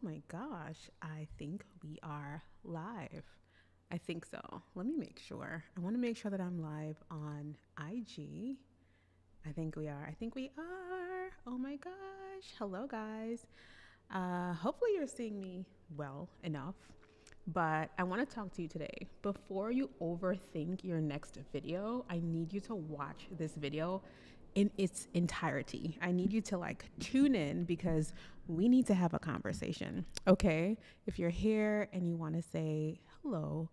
Oh my gosh, I think we are live. I think so. Let me make sure. I want to make sure that I'm live on IG. I think we are. I think we are. Oh my gosh. Hello, guys. Hopefully, you're seeing me well enough. But I want to talk to you today. Before you overthink your next video, I need you to watch this video in its entirety. I need you to tune in because we need to have a conversation. Okay? If you're here and you want to say hello,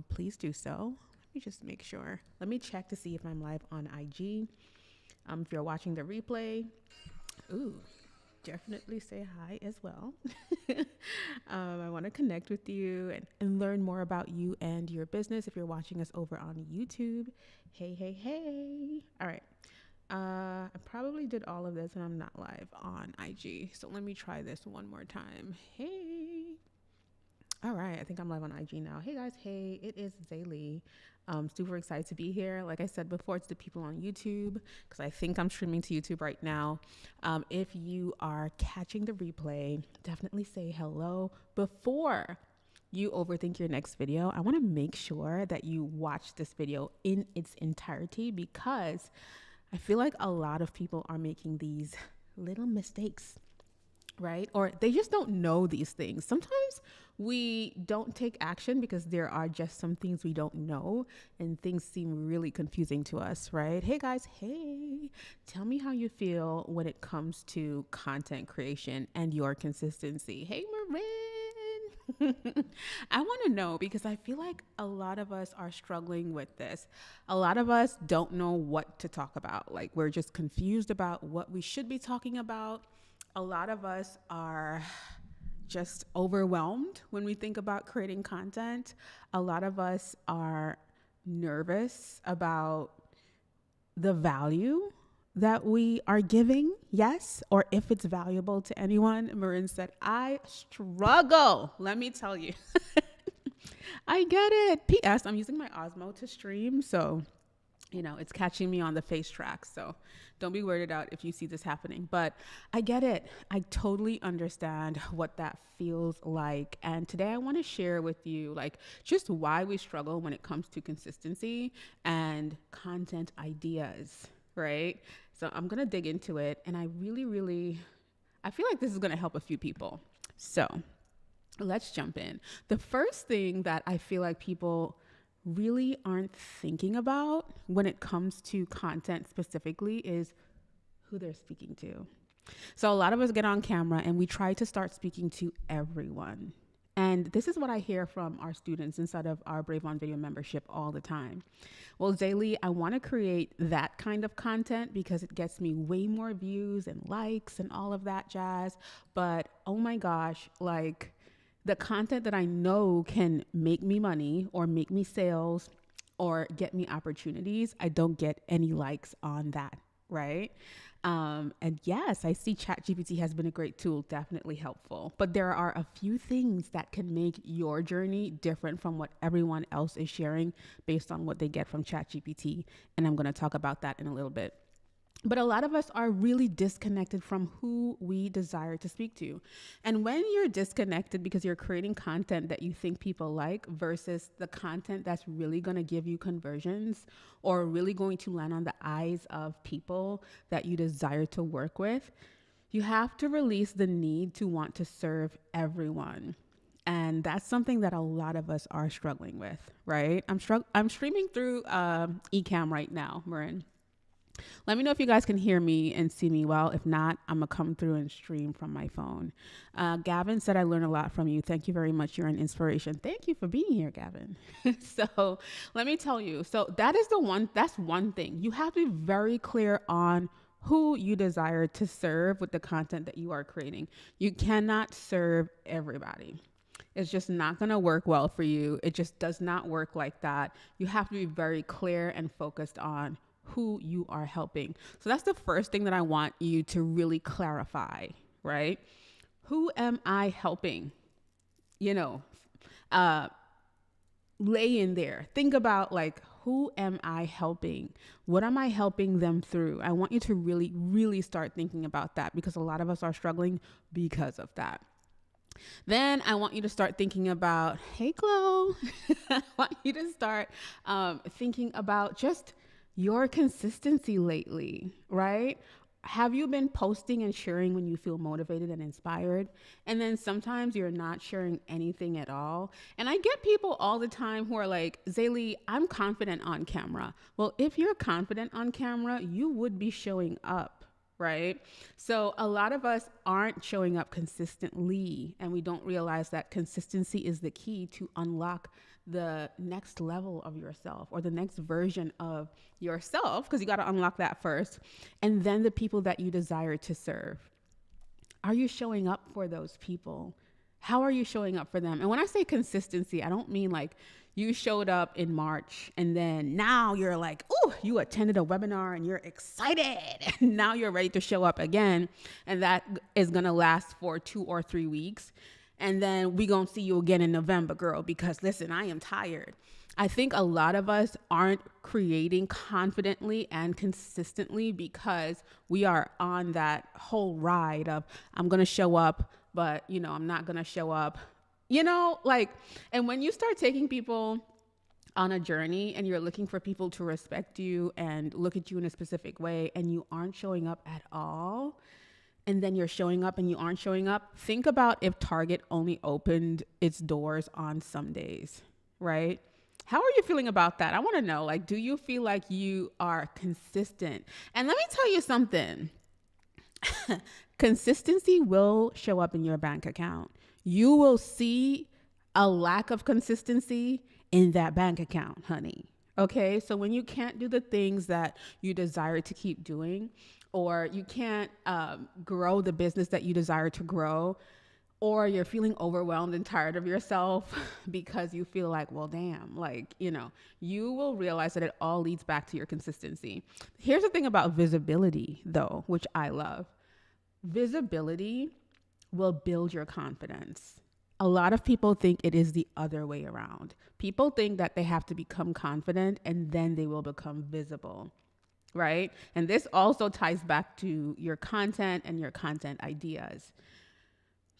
please do so. Let me just make sure. Let me check to see if I'm live on IG. If you're watching the replay, ooh, definitely say hi as well. I want to connect with you and learn more about you and your business. If you're watching us over on YouTube, hey, hey, hey. All right. I probably did all of this and I'm not live on IG. So let me try this one more time. Hey. All right. I think I'm live on IG now. Hey guys. Hey, it is Zaylee. Super excited to be here. Like I said before, it's the people on YouTube because I think I'm streaming to YouTube right now. If you are catching the replay, definitely say hello before you overthink your next video. I want to make sure that you watch this video in its entirety because I feel like a lot of people are making these little mistakes, right? Or they just don't know these things. Sometimes we don't take action because there are just some things we don't know and things seem really confusing to us, right? Hey guys, hey, tell me how you feel when it comes to content creation and your consistency. Hey, Marin. I want to know because I feel like a lot of us are struggling with this. A lot of us don't know what to talk about. Like we're just confused about what we should be talking about. A lot of us are just overwhelmed when we think about creating content. A lot of us are nervous about the value that we are giving, yes, or if it's valuable to anyone. Marin said, I struggle. Let me tell you. I get it. P.S. I'm using my Osmo to stream, so it's catching me on the face track. So don't be weirded out if you see this happening. But I get it. I totally understand what that feels like. And today I want to share with you just why we struggle when it comes to consistency and content ideas, right? So I'm going to dig into it. And I I feel like this is going to help a few people. So let's jump in. The first thing that I feel like people really aren't thinking about when it comes to content specifically is who they're speaking to. So a lot of us get on camera and we try to start speaking to everyone. And this is what I hear from our students inside of our Brave on Video membership all the time. Well, Zaylee, I want to create that kind of content because it gets me way more views and likes and all of that jazz. But oh my gosh, the content that I know can make me money or make me sales or get me opportunities, I don't get any likes on that, right? And yes, I see ChatGPT has been a great tool, definitely helpful. But there are a few things that can make your journey different from what everyone else is sharing based on what they get from ChatGPT. And I'm going to talk about that in a little bit. But a lot of us are really disconnected from who we desire to speak to. And when you're disconnected because you're creating content that you think people like versus the content that's really going to give you conversions or really going to land on the eyes of people that you desire to work with, you have to release the need to want to serve everyone. And that's something that a lot of us are struggling with, right? I'm streaming through Ecamm right now, Marin. Let me know if you guys can hear me and see me well. If not, I'm going to come through and stream from my phone. Gavin said, I learned a lot from you. Thank you very much. You're an inspiration. Thank you for being here, Gavin. So let me tell you. So that's one thing. You have to be very clear on who you desire to serve with the content that you are creating. You cannot serve everybody. It's just not going to work well for you. It just does not work like that. You have to be very clear and focused on who you are helping. So that's the first thing that I want you to really clarify, right? Who am I helping? Lay in there. Think about who am I helping? What am I helping them through? I want you to really, really start thinking about that because a lot of us are struggling because of that. Then I want you to start thinking about, hey, Chloe, I want you to start thinking about just your consistency lately, right? Have you been posting and sharing when you feel motivated and inspired? And then sometimes you're not sharing anything at all. And I get people all the time who are like, Zaylee, I'm confident on camera. Well, if you're confident on camera, you would be showing up, right? So a lot of us aren't showing up consistently, and we don't realize that consistency is the key to unlock the next level of yourself or the next version of yourself, because you got to unlock that first, and then the people that you desire to serve. Are you showing up for those people? How are you showing up for them? And when I say consistency, I don't mean like you showed up in March and then now you're like, oh, you attended a webinar and you're excited. And now you're ready to show up again. And that is going to last for 2 or 3 weeks. And then we going to see you again in November, girl, because listen, I am tired. I think a lot of us aren't creating confidently and consistently because we are on that whole ride of I'm going to show up, but I'm not going to show up, and when you start taking people on a journey and you're looking for people to respect you and look at you in a specific way and you aren't showing up at all, and then you're showing up and you aren't showing up, think about if Target only opened its doors on Sundays, right? How are you feeling about that? I want to know, do you feel like you are consistent? And let me tell you something. Consistency will show up in your bank account. You will see a lack of consistency in that bank account, honey. Okay, so when you can't do the things that you desire to keep doing, or you can't grow the business that you desire to grow, or you're feeling overwhelmed and tired of yourself because you feel like, well, damn, you will realize that it all leads back to your consistency. Here's the thing about visibility, though, which I love. Visibility will build your confidence. A lot of people think it is the other way around. People think that they have to become confident and then they will become visible, right? And this also ties back to your content and your content ideas.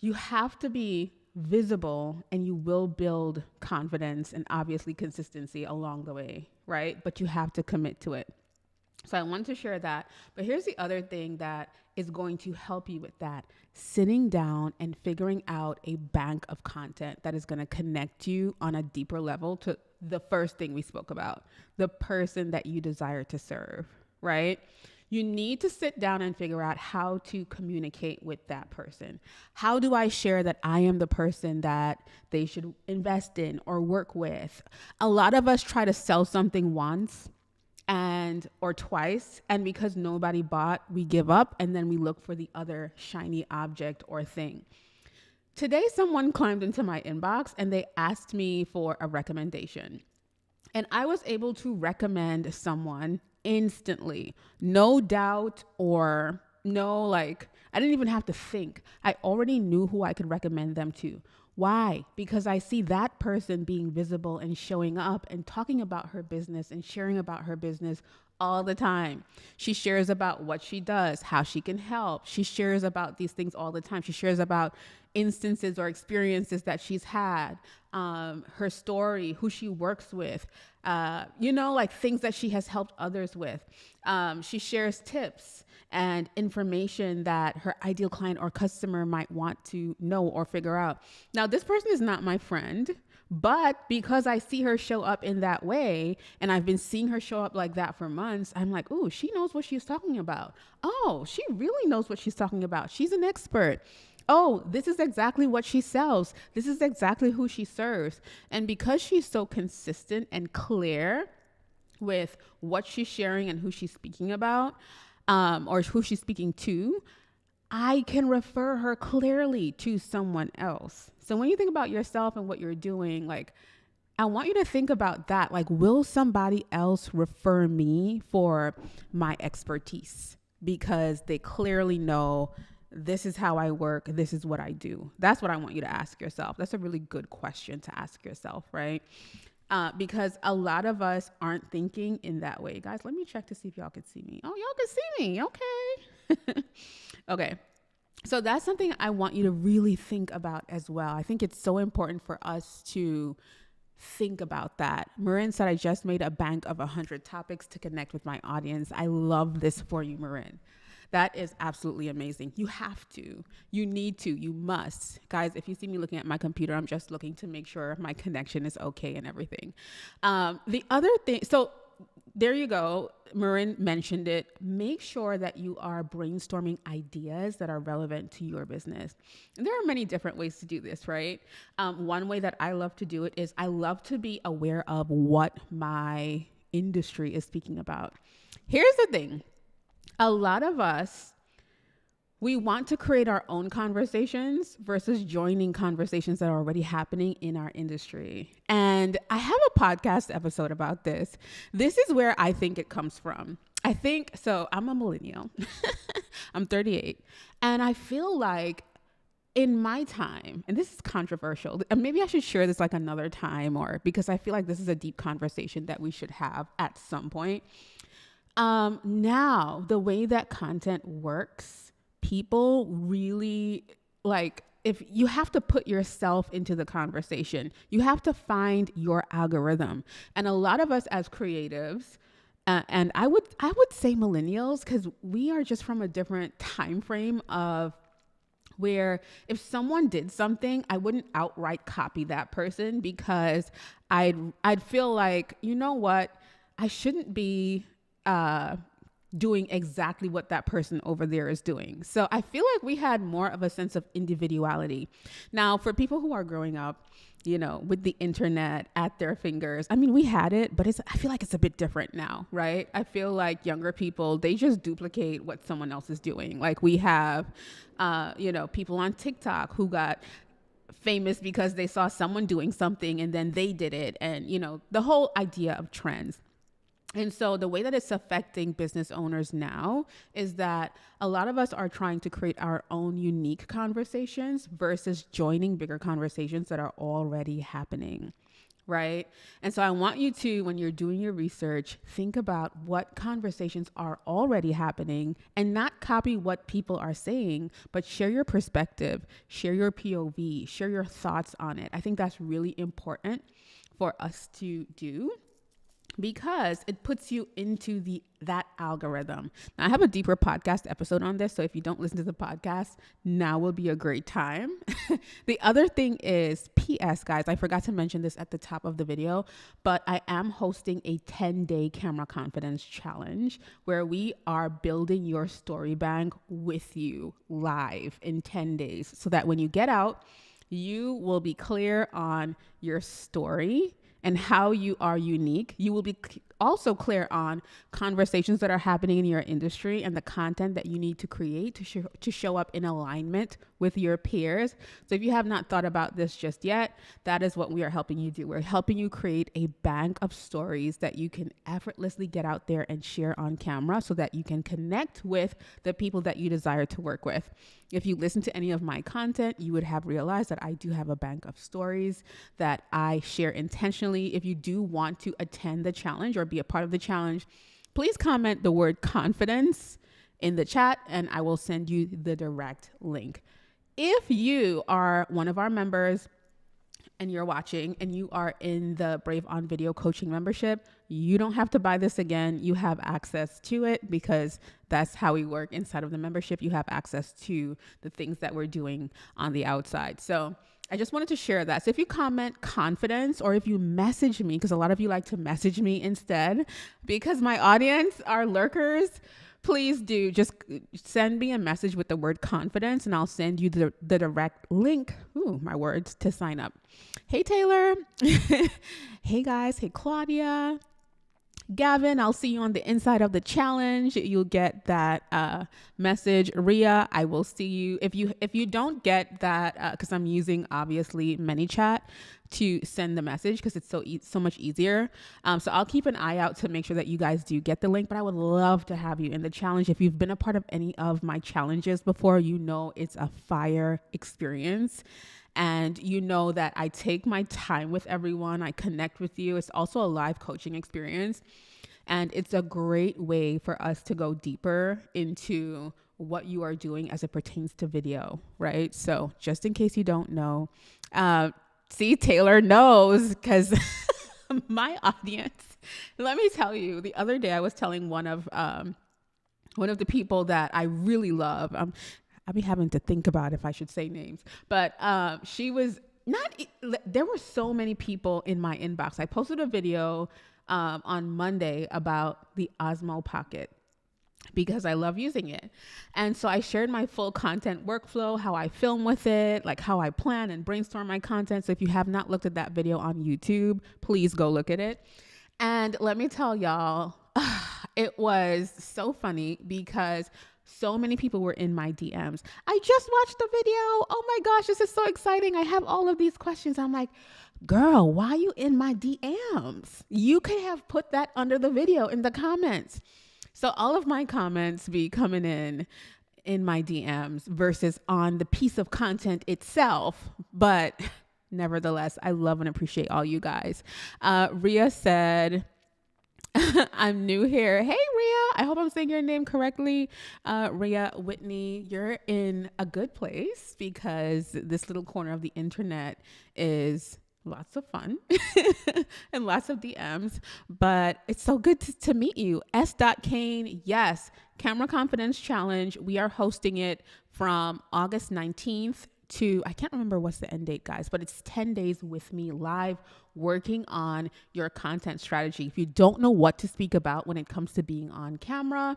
You have to be visible and you will build confidence and obviously consistency along the way, right? But you have to commit to it. So I wanted to share that. But here's the other thing that is going to help you with that. Sitting down and figuring out a bank of content that is going to connect you on a deeper level to the first thing we spoke about, the person that you desire to serve, right? You need to sit down and figure out how to communicate with that person. How do I share that I am the person that they should invest in or work with? A lot of us try to sell something once or twice, and because nobody bought, we give up, and then we look for the other shiny object or thing. Today, someone climbed into my inbox and they asked me for a recommendation. And I was able to recommend someone instantly. No doubt or no, I didn't even have to think. I already knew who I could recommend them to. Why? Because I see that person being visible and showing up and talking about her business and sharing about her business all the time. She shares about what she does, how she can help. She shares about these things all the time. She shares about instances or experiences that she's had, her story, who she works with, things that she has helped others with. She shares tips and information that her ideal client or customer might want to know or figure out. Now, this person is not my friend, but because I see her show up in that way, and I've been seeing her show up like that for months, I'm like, ooh, she knows what she's talking about. Oh, she really knows what she's talking about. She's an expert. Oh, this is exactly what she sells. This is exactly who she serves. And because she's so consistent and clear with what she's sharing and who she's speaking about, or who she's speaking to, I can refer her clearly to someone else. So when you think about yourself and what you're doing, I want you to think about that. Will somebody else refer me for my expertise? Because they clearly know this is how I work. This is what I do. That's what I want you to ask yourself. That's a really good question to ask yourself, right? Because a lot of us aren't thinking in that way. Guys, let me check to see if y'all can see me. Oh, y'all can see me. Okay. Okay. So that's something I want you to really think about as well. I think it's so important for us to think about that. Marin said, I just made a bank of 100 topics to connect with my audience. I love this for you, Marin. That is absolutely amazing. You have to, you need to, you must. Guys, if you see me looking at my computer, I'm just looking to make sure my connection is okay and everything. The other thing, so there you go. Marin mentioned it. Make sure that you are brainstorming ideas that are relevant to your business. And there are many different ways to do this, right? One way that I love to do it is I love to be aware of what my industry is speaking about. Here's the thing. A lot of us, we want to create our own conversations versus joining conversations that are already happening in our industry. And I have a podcast episode about this. This is where I think it comes from. I think, so I'm a millennial. I'm 38. And I feel like in my time, and this is controversial, and maybe I should share this like another time, or because I feel like this is a deep conversation that we should have at some point. Now, the way that content works, people really like, if you have to put yourself into the conversation, you have to find your algorithm. And a lot of us as creatives, and I would say millennials, because we are just from a different time frame of where if someone did something, I wouldn't outright copy that person because I'd feel like, you know what, I shouldn't be doing exactly what that person over there is doing. So I feel like we had more of a sense of individuality. Now, for people who are growing up, you know, with the internet at their fingers, I mean, we had it, but I feel like it's a bit different now, right? I feel like younger people, they just duplicate what someone else is doing. Like we have, people on TikTok who got famous because they saw someone doing something and then they did it. And, the whole idea of trends. And so the way that it's affecting business owners now is that a lot of us are trying to create our own unique conversations versus joining bigger conversations that are already happening, right? And so I want you to, when you're doing your research, think about what conversations are already happening and not copy what people are saying, but share your perspective, share your POV, share your thoughts on it. I think that's really important for us to do, because it puts you into that algorithm. Now, I have a deeper podcast episode on this, so if you don't listen to the podcast, now will be a great time. The other thing is, PS, guys, I forgot to mention this at the top of the video, but I am hosting a 10-day camera confidence challenge where we are building your story bank with you live in 10 days so that when you get out, you will be clear on your story and how you are unique. You will be also clear on conversations that are happening in your industry and the content that you need to create to show up in alignment with your peers. So if you have not thought about this just yet, that is what we are helping you do. We're helping you create a bank of stories that you can effortlessly get out there and share on camera so that you can connect with the people that you desire to work with. If you listen to any of my content, you would have realized that I do have a bank of stories that I share intentionally. If you do want to attend the challenge or be a part of the challenge, please comment the word confidence in the chat and I will send you the direct link. If you are one of our members and you're watching and you are in the Brave on Video coaching membership, you don't have to buy this again. You have access to it because that's how we work inside of the membership. You have access to the things that we're doing on the outside. So I just wanted to share that. So if you comment confidence or if you message me, because a lot of you like to message me instead, because my audience are lurkers, please do just send me a message with the word confidence and I'll send you the direct link, my words, to sign up. Hey, Taylor. Hey, guys. Hey, Claudia. Gavin, I'll see you on the inside of the challenge. You'll get that message. Ria, I will see you. If you don't get that, because I'm using obviously ManyChat to send the message because it's so much easier. So I'll keep an eye out to make sure that you guys do get the link. But I would love to have you in the challenge. If you've been a part of any of my challenges before, you know it's a fire experience. And you know that I take my time with everyone. I connect with you. It's also a live coaching experience. And it's a great way for us to go deeper into what you are doing as it pertains to video, right? So just in case you don't know, see, Taylor knows because my audience, let me tell you, the other day I was telling one of the people that I really love. I'll be having to think about if I should say names, but she was not, there were so many people in my inbox. I posted a video on Monday about the Osmo Pocket because I love using it. And so I shared my full content workflow, how I film with it, like how I plan and brainstorm my content. So if you have not looked at that video on YouTube, please go look at it. And let me tell y'all, it was so funny because so many people were in my DMs. I just watched the video. Oh my gosh, this is so exciting. I have all of these questions. I'm like, girl, why are you in my DMs? You could have put that under the video in the comments. So all of my comments be coming in my DMs versus on the piece of content itself. But nevertheless, I love and appreciate all you guys. Rhea said, I'm new here. Hey, Rhea. I hope I'm saying your name correctly. Rhea Whitney, you're in a good place because this little corner of the internet is lots of fun and lots of DMs, but it's so good to meet you. S. Kane, yes, Camera Confidence Challenge. We are hosting it from August 19th to, I can't remember what's the end date, guys, but it's 10 days with me live working on your content strategy. If you don't know what to speak about when it comes to being on camera,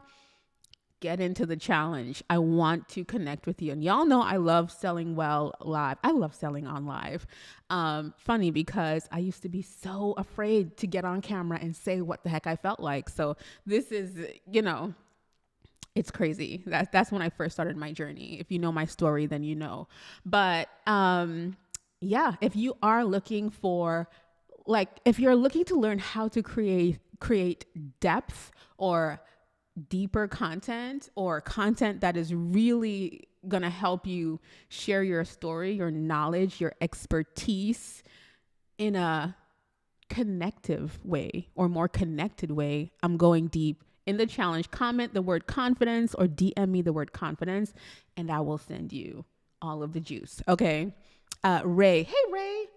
get into the challenge. I want to connect with you. And y'all know I love selling well live. I love selling on live. Funny because I used to be so afraid to get on camera and say what the heck I felt like. So this is, it's crazy. That's when I first started my journey. If you know my story, then you know. But yeah, if you are looking for, if you're looking to learn how to create depth or deeper content or content that is really going to help you share your story, your knowledge, your expertise in a connective way or more connected way, I'm going deep in the challenge. Comment the word confidence or DM me the word confidence and I will send you all of the juice. Okay. Ray. Hey, Ray.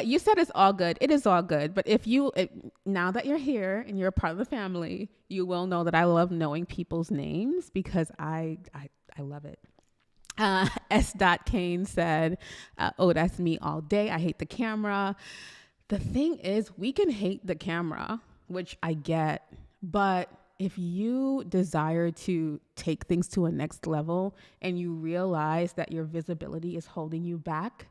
You said it's all good. It is all good. But now that you're here and you're a part of the family, you will know that I love knowing people's names because I love it. S. Kane said, oh, that's me all day. I hate the camera. The thing is, we can hate the camera, which I get, but if you desire to take things to a next level and you realize that your visibility is holding you back,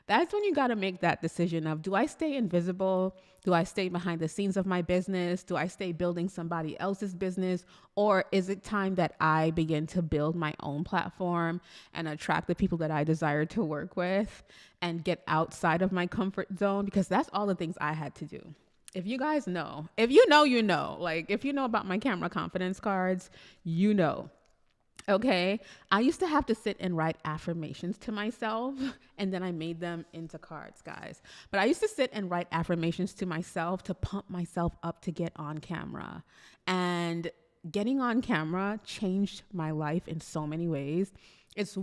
that's when you got to make that decision of, do I stay invisible? Do I stay behind the scenes of my business? Do I stay building somebody else's business? Or is it time that I begin to build my own platform and attract the people that I desire to work with and get outside of my comfort zone? Because that's all the things I had to do. If you guys know, if you know, like if you know about my camera confidence cards, you know. Okay. I used to have to sit and write affirmations to myself and then I made them into cards, guys. But I used to sit and write affirmations to myself to pump myself up to get on camera. And getting on camera changed my life in so many ways. It's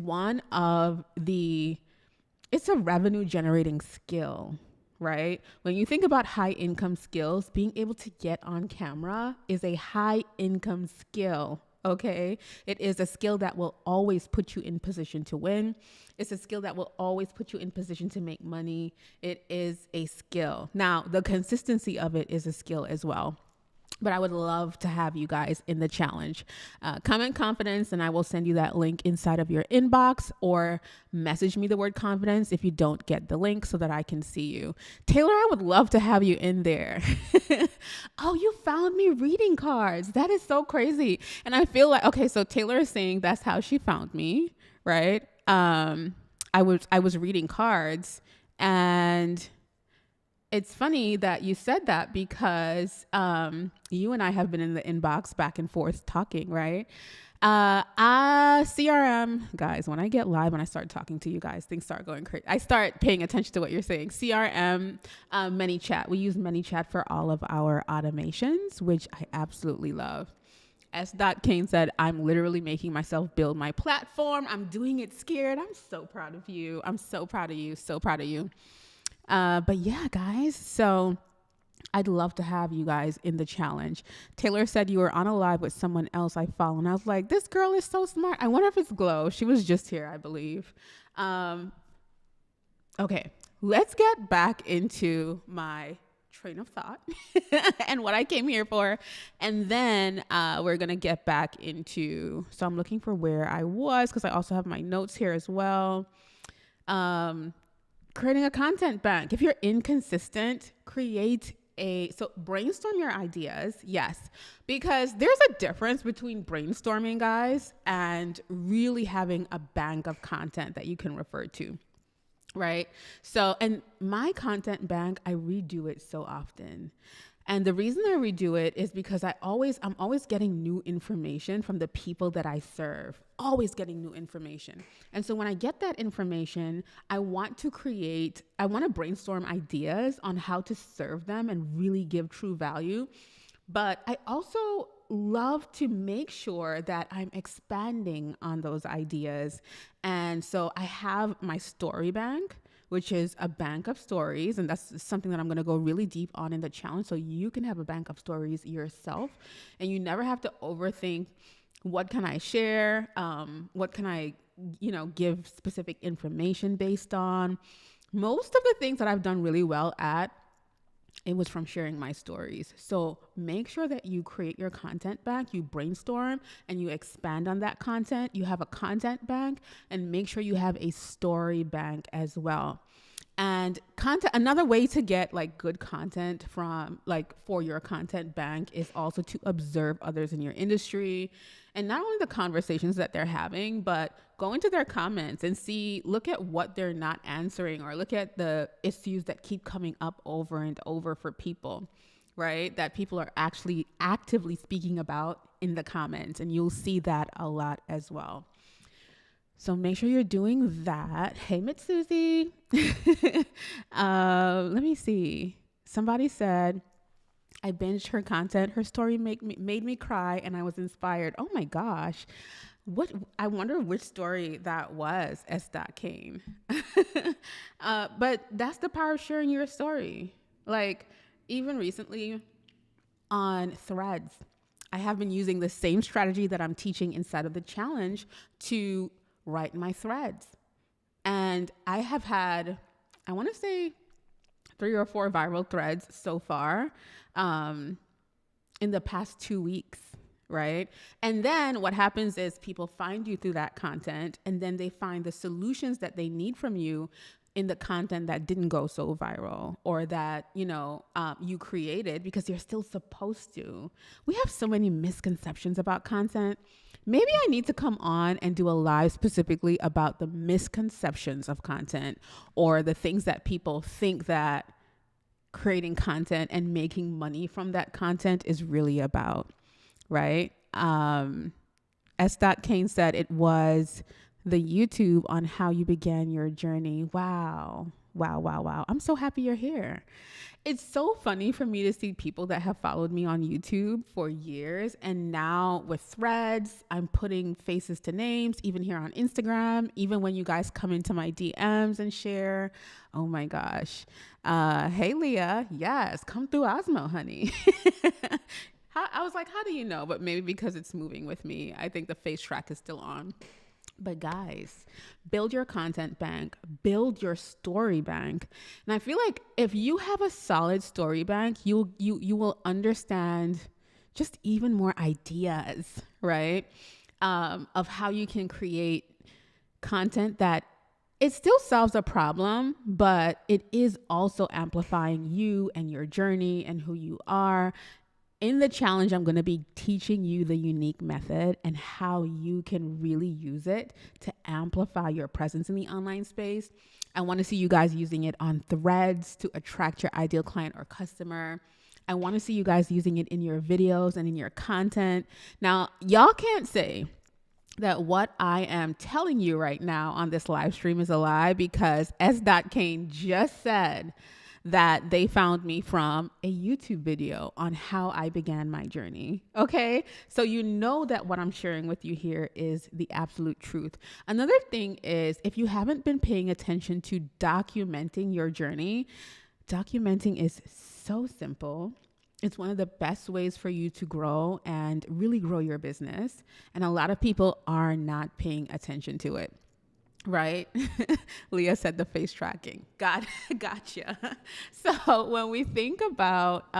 it's a revenue generating skill, right? When you think about high income skills, being able to get on camera is a high income skill. Okay. It is a skill that will always put you in position to win. It's a skill that will always put you in position to make money. It is a skill. Now, the consistency of it is a skill as well. But I would love to have you guys in the challenge. Comment confidence and I will send you that link inside of your inbox or message me the word confidence if you don't get the link so that I can see you. Taylor, I would love to have you in there. Oh, you found me reading cards. That is so crazy. And I feel like, okay, so Taylor is saying that's how she found me, right? I was reading cards and it's funny that you said that because you and I have been in the inbox back and forth talking, right? CRM, guys, when I get live, when I start talking to you guys, things start going crazy. I start paying attention to what you're saying. CRM, ManyChat. We use ManyChat for all of our automations, which I absolutely love. S. Kane said, I'm literally making myself build my platform. I'm doing it scared. I'm so proud of you. I'm so proud of you. So proud of you. But yeah, guys. So I'd love to have you guys in the challenge. Taylor said you were on a live with someone else I follow. And I was like, this girl is so smart. I wonder if it's Glow. She was just here, I believe. Okay, let's get back into my train of thought and what I came here for. And then we're going to get back into, so I'm looking for where I was because I also have my notes here as well. Creating a content bank. If you're inconsistent, so brainstorm your ideas. Yes, because there's a difference between brainstorming, guys, and really having a bank of content that you can refer to. Right. So, and my content bank, I redo it so often. And the reason I redo it is because I'm always getting new information from the people that I serve, always getting new information. And so when I get that information, I want to brainstorm ideas on how to serve them and really give true value. But I also love to make sure that I'm expanding on those ideas. And so I have my story bank, which is a bank of stories. And that's something that I'm going to go really deep on in the challenge. So you can have a bank of stories yourself and you never have to overthink, what can I share? What can I, give specific information based on? Most of the things that I've done really well at, it was from sharing my stories. So make sure that you create your content bank, you brainstorm and you expand on that content. You have a content bank and make sure you have a story bank as well. And another way to get like good content for your content bank is also to observe others in your industry and not only the conversations that they're having, but go into their comments and look at what they're not answering or look at the issues that keep coming up over and over for people, right? That people are actually actively speaking about in the comments, and you'll see that a lot as well. So make sure you're doing that. Hey, Mitsuzi. Let me see. Somebody said, I binged her content. Her story made me cry and I was inspired. Oh my gosh. I wonder which story that was, S. Kane. But that's the power of sharing your story. Like even recently on Threads, I have been using the same strategy that I'm teaching inside of the challenge to write my threads. And I have had, I want to say 3 or 4 viral threads so far in the past 2 weeks, right? And then what happens is people find you through that content and then they find the solutions that they need from you in the content that didn't go so viral or that, you created because you're still supposed to. We have so many misconceptions about content. Maybe I need to come on and do a live specifically about the misconceptions of content or the things that people think that creating content and making money from that content is really about, right? S. Kane said it was the YouTube on how you began your journey. Wow. I'm so happy you're here. It's so funny for me to see people that have followed me on YouTube for years. And now with Threads, I'm putting faces to names, even here on Instagram, even when you guys come into my DMs and share. Oh my gosh. Hey, Leah. Yes. Come through Osmo, honey. I was like, how do you know? But maybe because it's moving with me. I think the face track is still on. But guys, build your content bank, build your story bank. And I feel like if you have a solid story bank, you will understand just even more ideas, right? Of how you can create content that it still solves a problem, but it is also amplifying you and your journey and who you are. In the challenge, I'm going to be teaching you the unique method and how you can really use it to amplify your presence in the online space. I want to see you guys using it on Threads to attract your ideal client or customer. I want to see you guys using it in your videos and in your content. Now, y'all can't say that what I am telling you right now on this live stream is a lie because S. Kane just said that they found me from a YouTube video on how I began my journey. Okay. So you know that what I'm sharing with you here is the absolute truth. Another thing is, if you haven't been paying attention to documenting your journey, documenting is so simple. It's one of the best ways for you to grow and really grow your business. And a lot of people are not paying attention to it. Right? Leah said the face tracking. Gotcha. So when we think about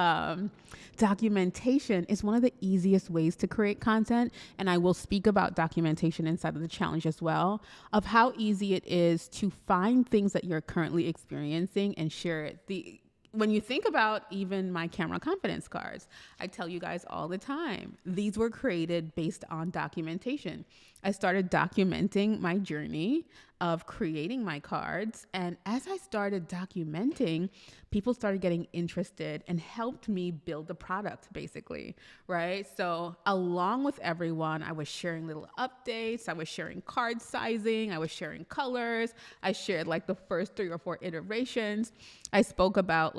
documentation, it's one of the easiest ways to create content. And I will speak about documentation inside of the challenge as well, of how easy it is to find things that you're currently experiencing and share it. When you think about even my camera confidence cards, I tell you guys all the time, these were created based on documentation. I started documenting my journey of creating my cards. And as I started documenting, people started getting interested and helped me build the product, basically, right? So along with everyone, I was sharing little updates. I was sharing card sizing. I was sharing colors. I shared like the first 3 or 4 iterations. I spoke about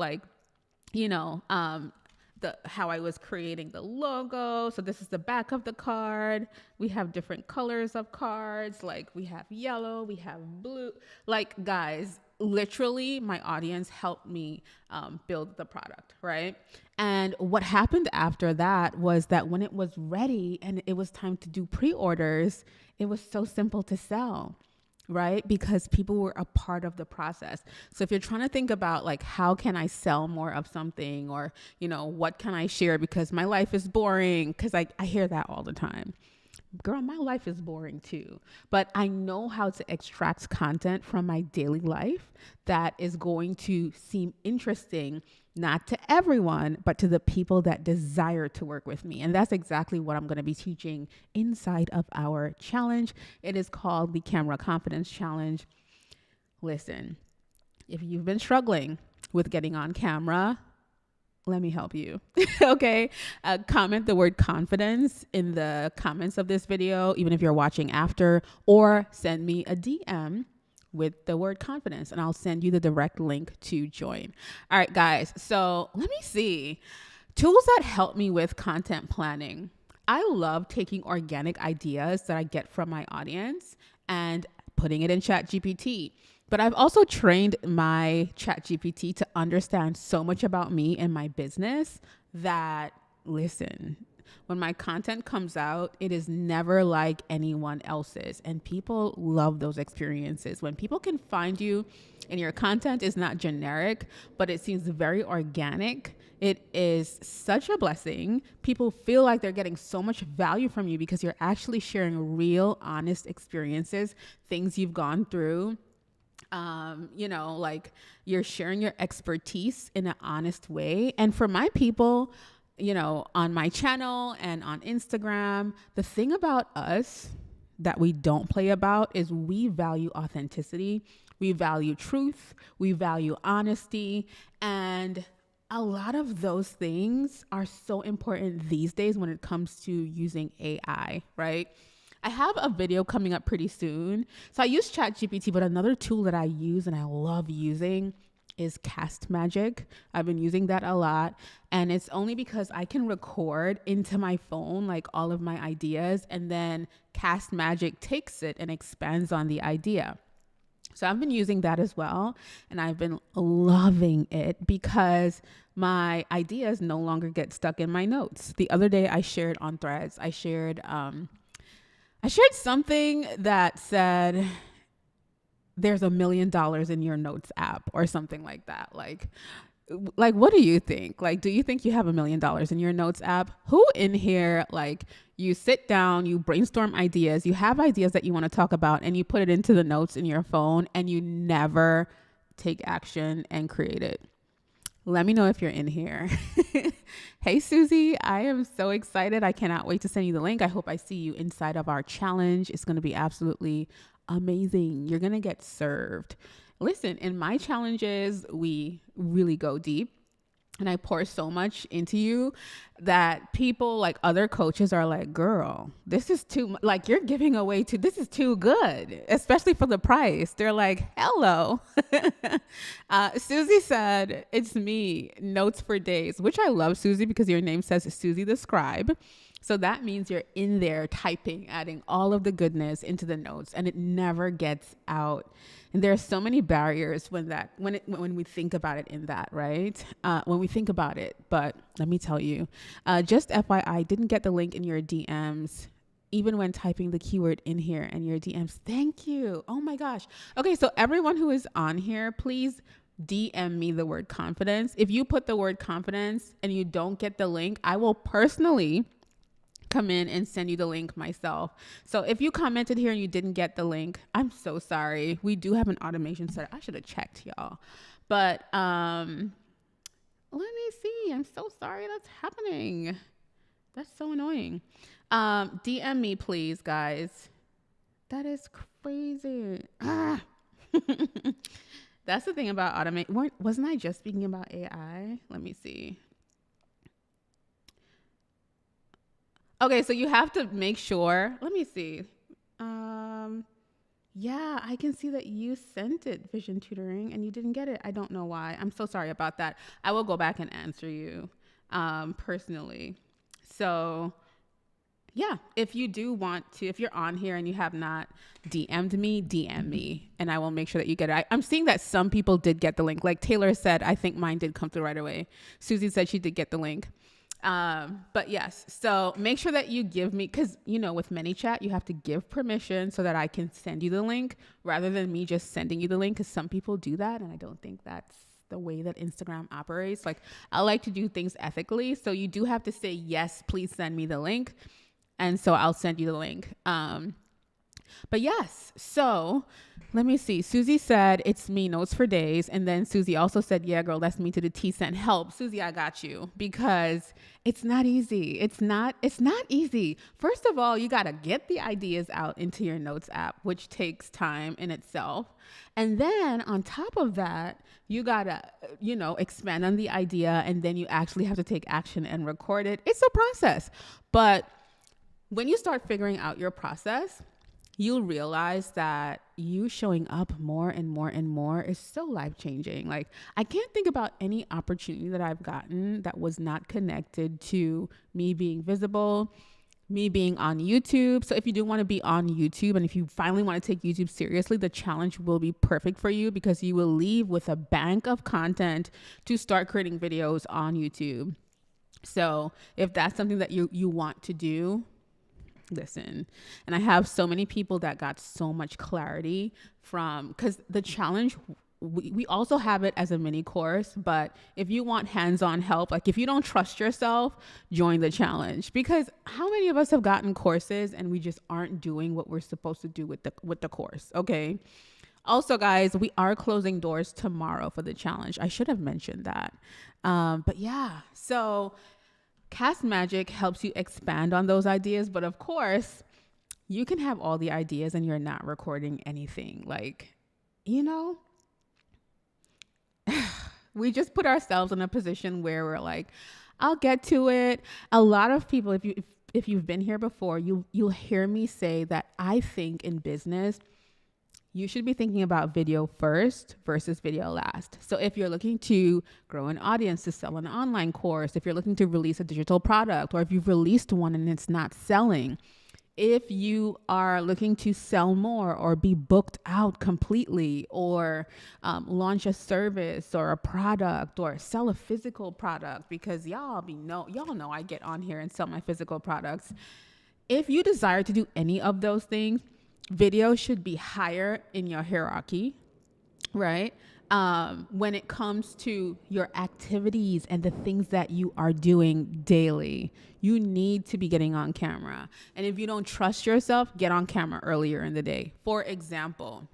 how I was creating the logo. So this is the back of the card. We have different colors of cards. Like we have yellow, we have blue. Like guys, literally my audience helped me build the product, right? And what happened after that was that when it was ready and it was time to do pre-orders, it was so simple to sell. Right? Because people were a part of the process. So if you're trying to think about like, how can I sell more of something, or, what can I share because my life is boring? Because I hear that all the time. Girl, my life is boring too. But I know how to extract content from my daily life that is going to seem interesting, not to everyone, but to the people that desire to work with me. And that's exactly what I'm going to be teaching inside of our challenge. It is called the Camera Confidence Challenge. Listen, if you've been struggling with getting on camera, let me help you. Okay. Comment the word confidence in the comments of this video, even if you're watching after, or send me a DM with the word confidence and I'll send you the direct link to join. All right, guys. So let me see. Tools that help me with content planning. I love taking organic ideas that I get from my audience and putting it in ChatGPT. But I've also trained my ChatGPT to understand so much about me and my business that, listen, when my content comes out, it is never like anyone else's. And people love those experiences. When people can find you and your content is not generic, but it seems very organic, it is such a blessing. People feel like they're getting so much value from you because you're actually sharing real, honest experiences, things you've gone through. Like you're sharing your expertise in an honest way. And for my people, on my channel and on Instagram, the thing about us that we don't play about is we value authenticity. We value truth. We value honesty. And a lot of those things are so important these days when it comes to using AI, right? I have a video coming up pretty soon. So I use ChatGPT, but another tool that I use and I love using is Cast Magic. I've been using that a lot. And it's only because I can record into my phone, like all of my ideas, and then Cast Magic takes it and expands on the idea. So I've been using that as well. And I've been loving it because my ideas no longer get stuck in my notes. The other day I shared on Threads, I shared something that said, there's $1 million in your notes app or something like that. Like, what do you think? Like, do you think you have $1 million in your notes app? Who in here, like, you sit down, you brainstorm ideas, you have ideas that you want to talk about, and you put it into the notes in your phone and you never take action and create it? Let me know if you're in here. Hey, Susie, I am so excited. I cannot wait to send you the link. I hope I see you inside of our challenge. It's going to be absolutely amazing. You're going to get served. Listen, in my challenges, we really go deep. and I pour so much into you that people like other coaches are like, girl, this is too like you're giving away this is too good, especially for the price. They're like, hello. Susie said, it's me, notes for days, which I love, Susie, because your name says Susie the Scribe. So that means you're in there typing, adding all of the goodness into the notes, and it never gets out. And there are so many barriers when we think about it in that, right? When we think about it. But let me tell you, just FYI, didn't get the link in your DMs, even when typing the keyword in here and your DMs. Thank you. Oh my gosh. Okay, so everyone who is on here, please DM me the word confidence. If you put the word confidence and you don't get the link, I will personally come in and send you the link myself. So if you commented here and you didn't get the link, I'm so sorry. We do have an automation set. I should have checked, y'all. But let me see. I'm so sorry that's happening. That's so annoying. DM me, please, guys. That is crazy. That's the thing about automate. Wasn't I just speaking about AI? Let me see. Okay, so you have to make sure. Let me see. Yeah, I can see that you sent it, Vision Tutoring, and you didn't get it. I don't know why. I'm so sorry about that. I will go back and answer you personally. So yeah, if you do want to, if you're on here and you have not DM'd me, DM me, and I will make sure that you get it. I'm seeing that some people did get the link. Like Taylor said, I think mine did come through right away. Susie said she did get the link. But yes, so make sure that you give me, because with ManyChat you have to give permission so that I can send you the link rather than me just sending you the link, because some people do that and I don't think that's the way that Instagram operates. Like, I like to do things ethically, so you do have to say, yes, please send me the link, and so I'll send you the link. But yes, so let me see. Susie said, it's me, notes for days. And then Susie also said, yeah, girl, that's me to the T cent. Help. Susie, I got you, because it's not easy. It's not easy. First of all, you got to get the ideas out into your notes app, which takes time in itself. And then on top of that, you got to, expand on the idea, and then you actually have to take action and record it. It's a process. But when you start figuring out your process, you'll realize that you showing up more and more and more is so life-changing. Like, I can't think about any opportunity that I've gotten that was not connected to me being visible, me being on YouTube. So if you do want to be on YouTube, and if you finally want to take YouTube seriously, the challenge will be perfect for you, because you will leave with a bank of content to start creating videos on YouTube. So if that's something that you want to do, listen. And I have so many people that got so much clarity from, because the challenge, we also have it as a mini course, but if you want hands-on help, like if you don't trust yourself, join the challenge. Because how many of us have gotten courses and we just aren't doing what we're supposed to do with the course? Okay. Also, guys, we are closing doors tomorrow for the challenge. I should have mentioned that. But yeah, so Cast Magic helps you expand on those ideas. But of course, you can have all the ideas and you're not recording anything. Like, we just put ourselves in a position where we're like, I'll get to it. A lot of people, if you've been here before, you'll hear me say that I think in business, you should be thinking about video first versus video last. So if you're looking to grow an audience to sell an online course, if you're looking to release a digital product, or if you've released one and it's not selling, if you are looking to sell more or be booked out completely, or launch a service or a product, or sell a physical product, because y'all know I get on here and sell my physical products. If you desire to do any of those things, video should be higher in your hierarchy, right? When it comes to your activities and the things that you are doing daily, you need to be getting on camera. And if you don't trust yourself, get on camera earlier in the day. For example,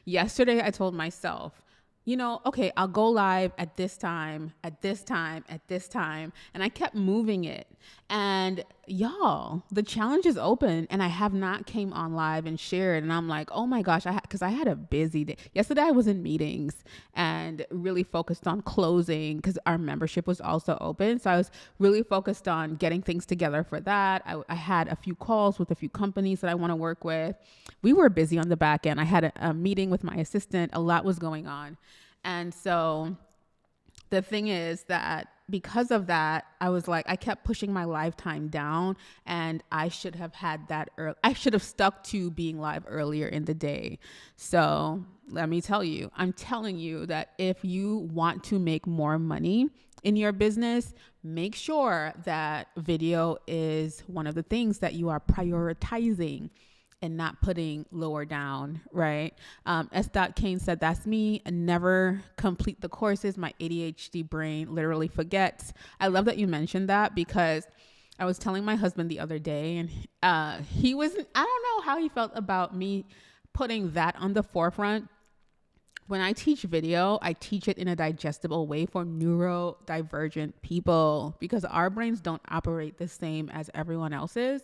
yesterday I told myself, okay, I'll go live at this time, at this time, at this time. And I kept moving it. And y'all, the challenge is open, and I have not came on live and shared. And I'm like, oh my gosh, because I had a busy day. Yesterday I was in meetings and really focused on closing because our membership was also open. So I was really focused on getting things together for that. I had a few calls with a few companies that I want to work with. We were busy on the back end. I had a meeting with my assistant. A lot was going on. And so the thing is that because of that, I was like, I kept pushing my live time down, and I should have had that I should have stuck to being live earlier in the day. So let me tell you, I'm telling you that if you want to make more money in your business, make sure that video is one of the things that you are prioritizing and not putting lower down, right? S. Kane said, that's me. I never complete the courses. My ADHD brain literally forgets. I love that you mentioned that, because I was telling my husband the other day, and I don't know how he felt about me putting that on the forefront. When I teach video, I teach it in a digestible way for neurodivergent people, because our brains don't operate the same as everyone else's.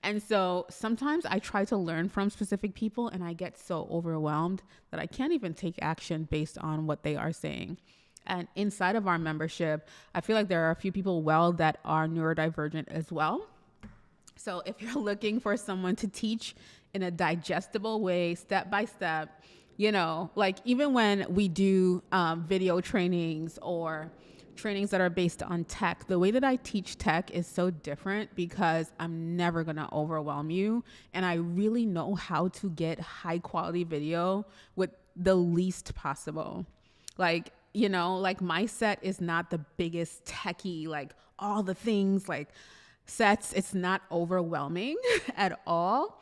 And so sometimes I try to learn from specific people, and I get so overwhelmed that I can't even take action based on what they are saying. And inside of our membership, I feel like there are a few people that are neurodivergent as well. So if you're looking for someone to teach in a digestible way, step by step, like even when we do video trainings or trainings that are based on tech, the way that I teach tech is so different, because I'm never going to overwhelm you. And I really know how to get high quality video with the least possible. Like my set is not the biggest techie, like all the things like sets. It's not overwhelming at all.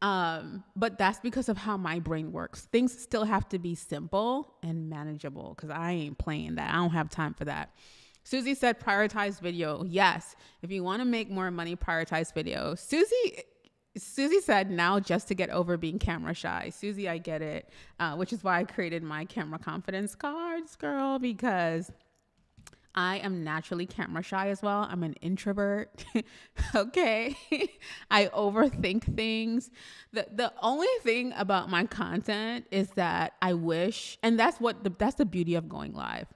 But that's because of how my brain works. Things still have to be simple and manageable, because I ain't playing that. I don't have time for that. Susie said, prioritize video. Yes. If you want to make more money, prioritize video. Susie said, now just to get over being camera shy. Susie, I get it. Which is why I created my camera confidence cards, girl, because I am naturally camera shy as well. I'm an introvert. Okay. I overthink things. The only thing about my content is that I wish, and that's the beauty of going live.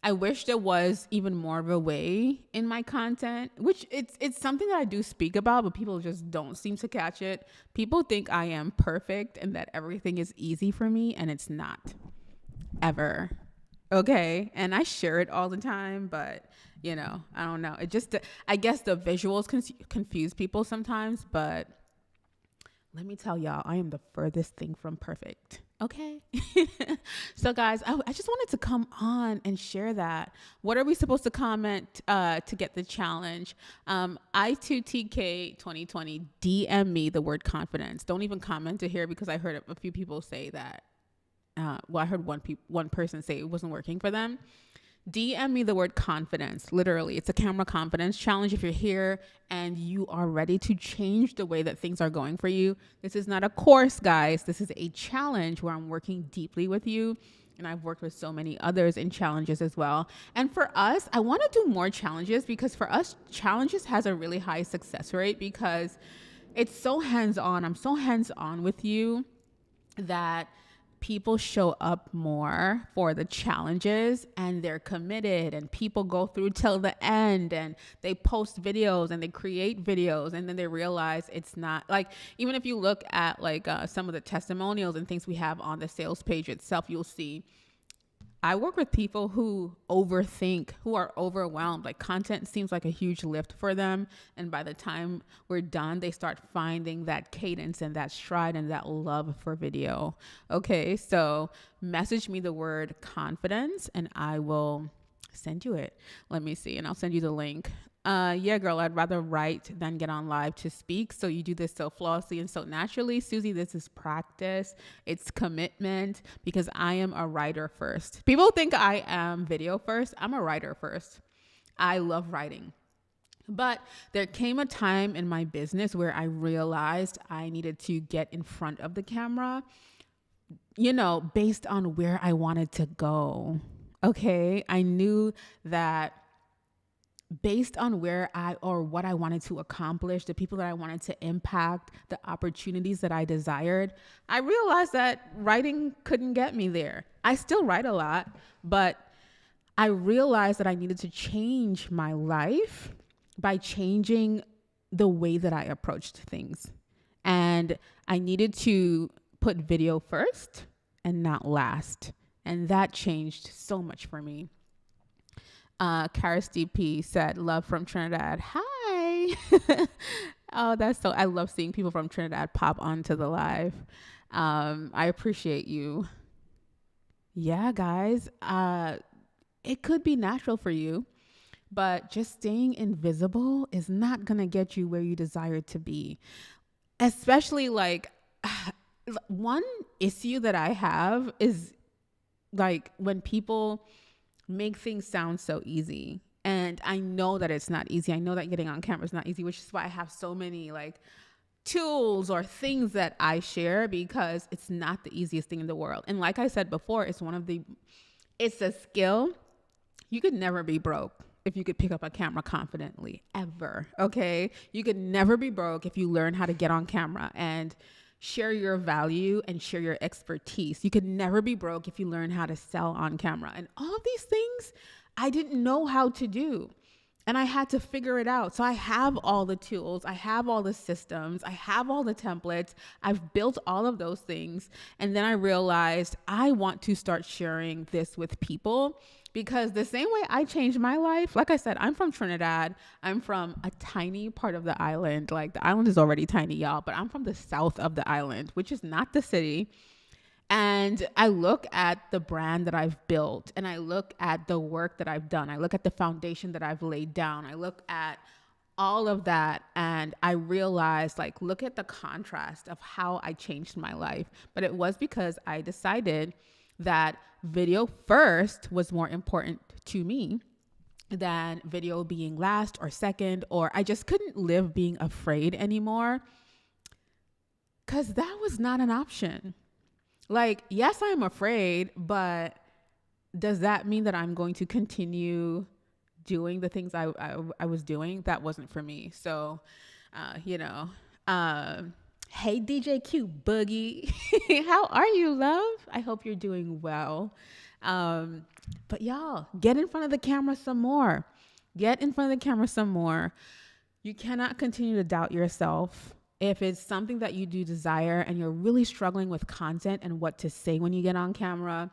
I wish there was even more of a way in my content, which it's something that I do speak about, but people just don't seem to catch it. People think I am perfect and that everything is easy for me, and it's not. Ever. Okay. And I share it all the time, but I don't know. I guess the visuals confuse people sometimes, but let me tell y'all, I am the furthest thing from perfect. Okay. So guys, I just wanted to come on and share that. What are we supposed to comment to get the challenge? I2TK 2020, DM me the word confidence. Don't even comment to here, because I heard a few people say that. I heard one person say it wasn't working for them. DM me the word confidence. Literally, it's a camera confidence challenge. If you're here and you are ready to change the way that things are going for you, this is not a course, guys. This is a challenge where I'm working deeply with you. And I've worked with so many others in challenges as well. And for us, I want to do more challenges, because for us, challenges has a really high success rate, because it's so hands-on. I'm so hands-on with you that people show up more for the challenges, and they're committed, and people go through till the end, and they post videos and they create videos, and then they realize it's not like, even if you look at like some of the testimonials and things we have on the sales page itself, you'll see I work with people who overthink, who are overwhelmed. Like, content seems like a huge lift for them. And by the time we're done, they start finding that cadence and that stride and that love for video. Okay, so message me the word confidence and I will send you it. Let me see, and I'll send you the link. Yeah, girl, I'd rather write than get on live to speak. So you do this so flawlessly and so naturally. Susie, this is practice. It's commitment, because I am a writer first. People think I am video first. I'm a writer first. I love writing. But there came a time in my business where I realized I needed to get in front of the camera, you know, based on where I wanted to go. Okay. I knew that based on where I or what I wanted to accomplish, the people that I wanted to impact, the opportunities that I desired, I realized that writing couldn't get me there. I still write a lot, but I realized that I needed to change my life by changing the way that I approached things. And I needed to put video first and not last. And that changed so much for me. Karis DP said, love from Trinidad. Hi. Oh, that's so, I love seeing people from Trinidad pop onto the live. I appreciate you. Yeah, guys. It could be natural for you, but just staying invisible is not going to get you where you desire to be. Especially like one issue that I have is like when people make things sound so easy. And I know that it's not easy. I know that getting on camera is not easy, which is why I have so many like tools or things that I share, because it's not the easiest thing in the world. And like I said before, it's a skill. You could never be broke if you could pick up a camera confidently, ever. Okay. You could never be broke if you learn how to get on camera and share your value and share your expertise. You could never be broke if you learn how to sell on camera. And all of these things I didn't know how to do. And I had to figure it out. So I have all the tools. I have all the systems. I have all the templates. I've built all of those things. And then I realized I want to start sharing this with people, because the same way I changed my life, like I said, I'm from Trinidad. I'm from a tiny part of the island. Like the island is already tiny, y'all, but I'm from the south of the island, which is not the city. And I look at the brand that I've built, and I look at the work that I've done. I look at the foundation that I've laid down. I look at all of that, and I realized, like, look at the contrast of how I changed my life. But it was because I decided that video first was more important to me than video being last or second, or I just couldn't live being afraid anymore, because that was not an option. Like, yes, I'm afraid, but does that mean that I'm going to continue doing the things I was doing? That wasn't for me. So, hey, DJ Q Boogie, how are you, love? I hope you're doing well. But y'all, get in front of the camera some more. Get in front of the camera some more. You cannot continue to doubt yourself. If it's something that you do desire and you're really struggling with content and what to say when you get on camera,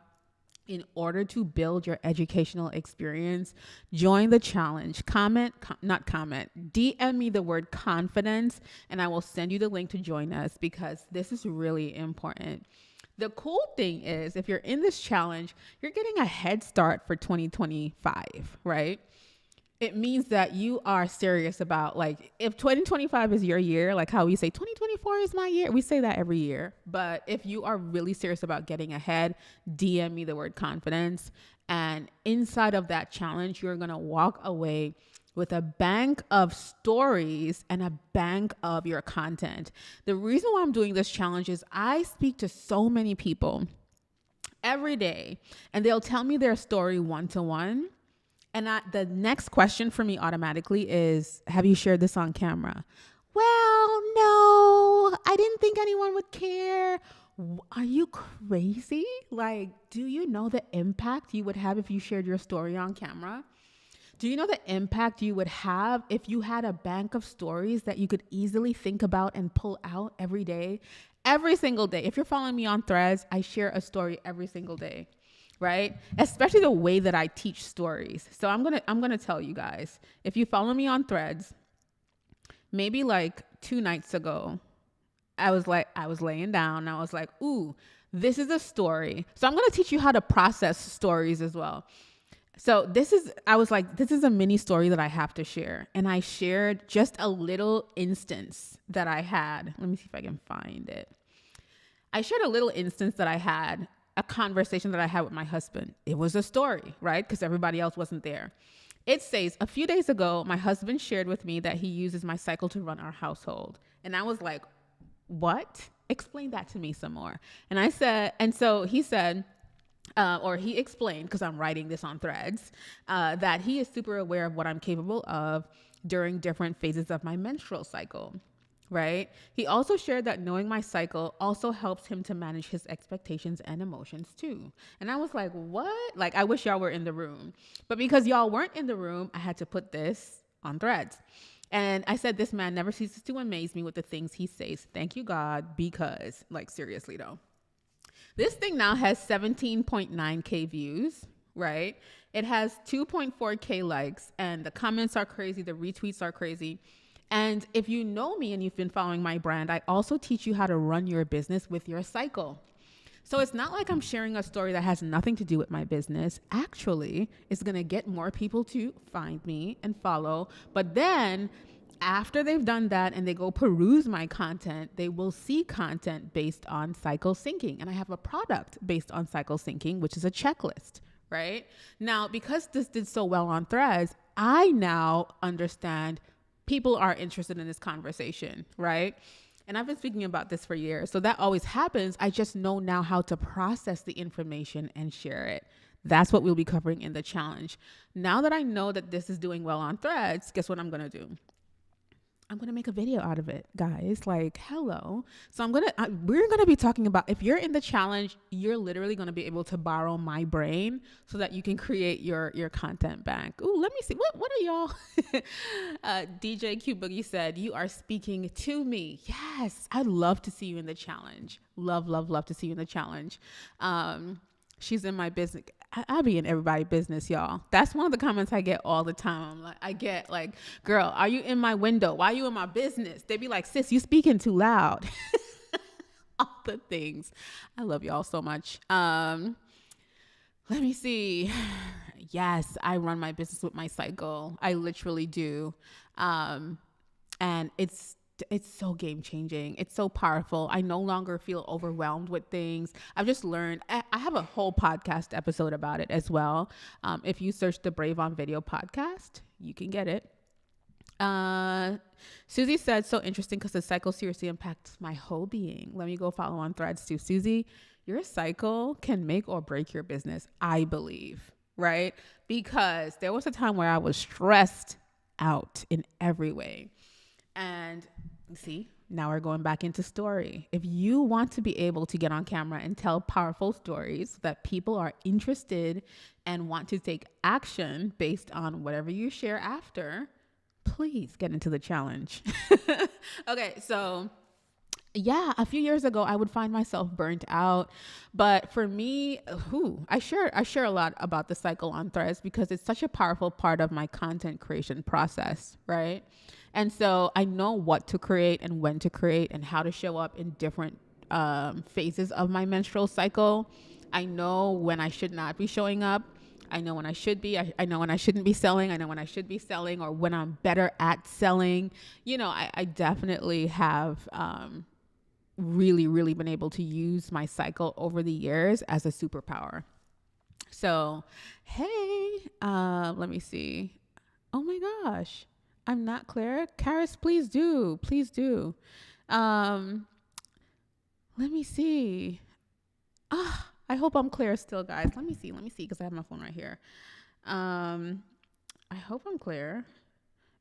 in order to build your educational experience, join the challenge. DM me the word confidence, and I will send you the link to join us, because this is really important. The cool thing is, if you're in this challenge, you're getting a head start for 2025, right? It means that you are serious about, like, if 2025 is your year, like how we say 2024 is my year, we say that every year. But if you are really serious about getting ahead, DM me the word confidence. And inside of that challenge, you're going to walk away with a bank of stories and a bank of your content. The reason why I'm doing this challenge is I speak to so many people every day, and they'll tell me their story one-to-one. And the next question for me automatically is, have you shared this on camera? Well, no, I didn't think anyone would care. Are you crazy? Like, do you know the impact you would have if you shared your story on camera? Do you know the impact you would have if you had a bank of stories that you could easily think about and pull out every day, every single day? If you're following me on Threads, I share a story every single day. Right? Especially the way that I teach stories. So I'm going to tell you guys, if you follow me on Threads, maybe like 2 nights ago, I was laying down and I was like, ooh, this is a story. So I'm going to teach you how to process stories as well. So I was like, this is a mini story that I have to share. And I shared just a little instance that I had. Let me see if I can find it. I shared a little instance that I had, a conversation that I had with my husband. It was a story, right? Because everybody else wasn't there. It says, a few days ago, my husband shared with me that he uses my cycle to run our household. And I was like, what? Explain that to me some more. And so he said, or he explained, because I'm writing this on Threads, that he is super aware of what I'm capable of during different phases of my menstrual cycle. Right. He also shared that knowing my cycle also helps him to manage his expectations and emotions too. And I was like, what? Like, I wish y'all were in the room. But because y'all weren't in the room, I had to put this on Threads. And I said, this man never ceases to amaze me with the things he says. Thank you, God, because, like, seriously, though. This thing now has 17.9K views, right? It has 2.4K likes, and the comments are crazy. The retweets are crazy. And if you know me and you've been following my brand, I also teach you how to run your business with your cycle. So it's not like I'm sharing a story that has nothing to do with my business. Actually, it's going to get more people to find me and follow. But then after they've done that and they go peruse my content, they will see content based on cycle syncing. And I have a product based on cycle syncing, which is a checklist, right? Now, because this did so well on Threads, I now understand people are interested in this conversation, right? And I've been speaking about this for years. So that always happens. I just know now how to process the information and share it. That's what we'll be covering in the challenge. Now that I know that this is doing well on Threads, guess what I'm going to do? I'm going to make a video out of it, guys. Like, hello. So we're going to be talking about, if you're in the challenge, you're literally going to be able to borrow my brain so that you can create your content bank. Ooh, let me see. What are y'all? DJ Q Boogie said, you are speaking to me. Yes. I'd love to see you in the challenge. Love, love, love to see you in the challenge. She's in my business. I be in everybody's business, y'all. That's one of the comments I get all the time. I get like, girl, are you in my window? Why are you in my business? They be like, sis, you speaking too loud. All the things. I love y'all so much. Let me see. Yes, I run my business with my cycle. I literally do. And it's so game changing. It's so powerful. I no longer feel overwhelmed with things. I've just learned. I have a whole podcast episode about it as well. If you search the Brave on Video podcast, you can get it. Susie said, so interesting because the cycle seriously impacts my whole being. Let me go follow on Threads too. Susie, your cycle can make or break your business, I believe, right? Because there was a time where I was stressed out in every way. And see, now we're going back into story. If you want to be able to get on camera and tell powerful stories that people are interested and want to take action based on whatever you share after, please get into the challenge. Okay, so yeah, a few years ago, I would find myself burnt out. But for me, I share a lot about the cycle on Threads because it's such a powerful part of my content creation process, right? And so I know what to create and when to create and how to show up in different phases of my menstrual cycle. I know when I should not be showing up. I know when I should be. I know when I shouldn't be selling. I know when I should be selling or when I'm better at selling. You know, I definitely have really, really been able to use my cycle over the years as a superpower. So, hey, let me see. Oh my gosh. I'm not clear. Karis, please do. Please do. Let me see. I hope I'm clear still, guys. Let me see, because I have my phone right here. I hope I'm clear.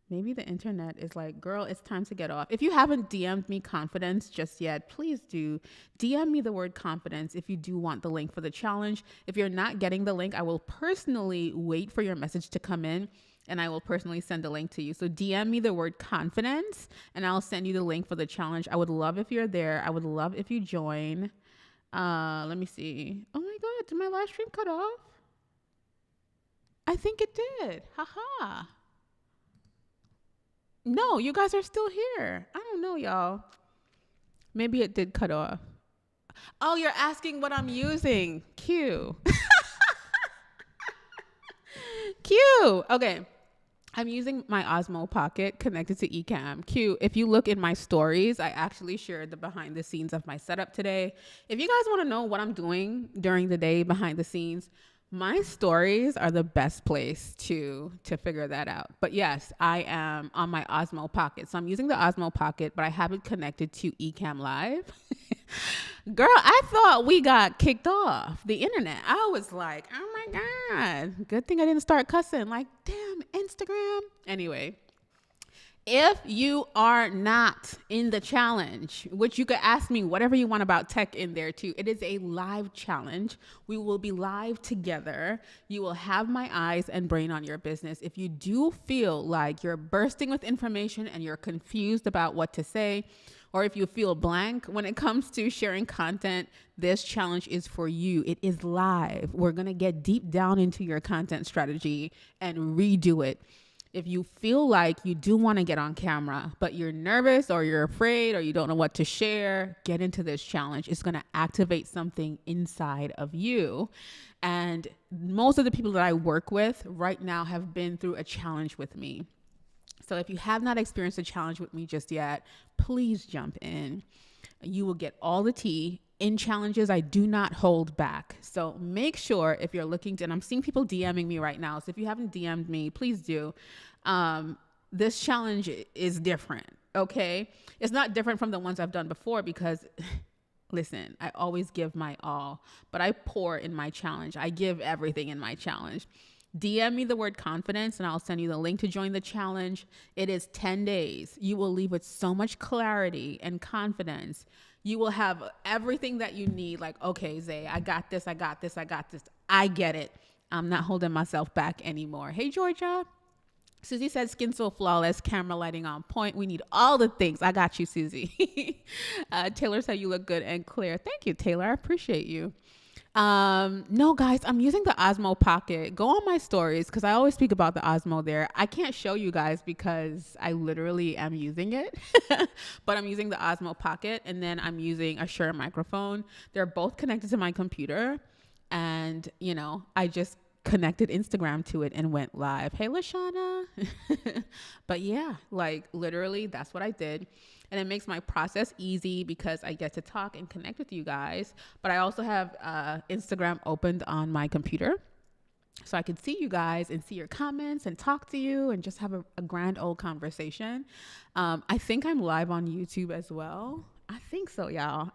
Maybe the internet is like, girl, it's time to get off. If you haven't DM'd me confidence just yet, please do. DM me the word confidence if you do want the link for the challenge. If you're not getting the link, I will personally wait for your message to come in and I will personally send the link to you. So DM me the word confidence and I'll send you the link for the challenge. I would love if you're there. I would love if you join. Let me see. Oh my God, did my live stream cut off? I think it did. Haha. No, you guys are still here. I don't know, y'all. Maybe it did cut off. Oh, you're asking what I'm using. Q. Q. Okay. I'm using my Osmo Pocket connected to Ecamm. Q, if you look in my stories, I actually shared the behind the scenes of my setup today. If you guys want to know what I'm doing during the day behind the scenes, my stories are the best place to figure that out. But yes, I am on my Osmo Pocket. So I'm using the Osmo Pocket, but I have it connected to Ecamm Live. Girl, I thought we got kicked off the internet. I was like, oh my God. Good thing I didn't start cussing. Like, damn, Instagram. Anyway, if you are not in the challenge, which you could ask me whatever you want about tech in there too, it is a live challenge. We will be live together. You will have my eyes and brain on your business. If you do feel like you're bursting with information and you're confused about what to say, or if you feel blank when it comes to sharing content, this challenge is for you. It is live. We're going to get deep down into your content strategy and redo it. If you feel like you do want to get on camera, but you're nervous or you're afraid or you don't know what to share, get into this challenge. It's going to activate something inside of you. And most of the people that I work with right now have been through a challenge with me. So if you have not experienced a challenge with me just yet, please jump in. You will get all the tea. In challenges, I do not hold back. So make sure if you're looking to, and I'm seeing people DMing me right now. So if you haven't DM'd me, please do. This challenge is different. Okay. It's not different from the ones I've done before because listen, I always give my all, but I pour in my challenge. I give everything in my challenge. DM me the word confidence and I'll send you the link to join the challenge. It is 10 days. You will leave with so much clarity and confidence. You will have everything that you need. Like, okay, Zay, I got this. I got this. I got this. I get it. I'm not holding myself back anymore. Hey, Georgia. Susie said skin so flawless, camera lighting on point. We need all the things. I got you, Susie. Taylor said you look good and clear. Thank you, Taylor. I appreciate you. No, guys, I'm using the Osmo Pocket. Go on my stories because I always speak about the Osmo there. I can't show you guys because I literally am using it, but I'm using the Osmo Pocket and then I'm using a Shure microphone. They're both connected to my computer and, you know, I just connected Instagram to it and went live. Hey, Lashana. But yeah, like literally that's what I did. And it makes my process easy because I get to talk and connect with you guys. But I also have Instagram opened on my computer. So I can see you guys and see your comments and talk to you and just have a grand old conversation. I think I'm live on YouTube as well. I think so, y'all.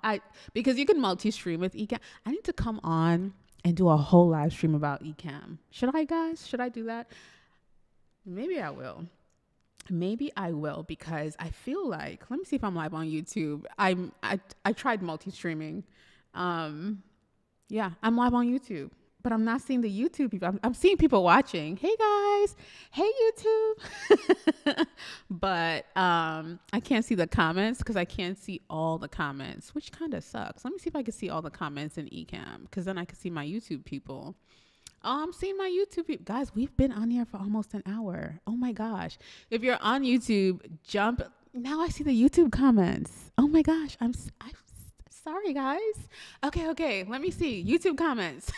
Because you can multi-stream with Ecamm. I need to come on and do a whole live stream about Ecamm. Should I, guys? Should I do that? Maybe I will. Because I feel like, let me see if I'm live on YouTube. I tried multi-streaming. Yeah, I'm live on YouTube, but I'm not seeing the YouTube people. I'm seeing people watching. Hey guys, hey YouTube. But I can't see the comments because I can't see all the comments, which kind of sucks. Let me see if I can see all the comments in Ecamm because then I can see my YouTube people. Oh, I'm seeing my YouTube people. Guys, we've been on here for almost an hour. Oh my gosh. If you're on YouTube, jump. Now I see the YouTube comments. Oh my gosh. I'm sorry, guys. Okay. Let me see. YouTube comments.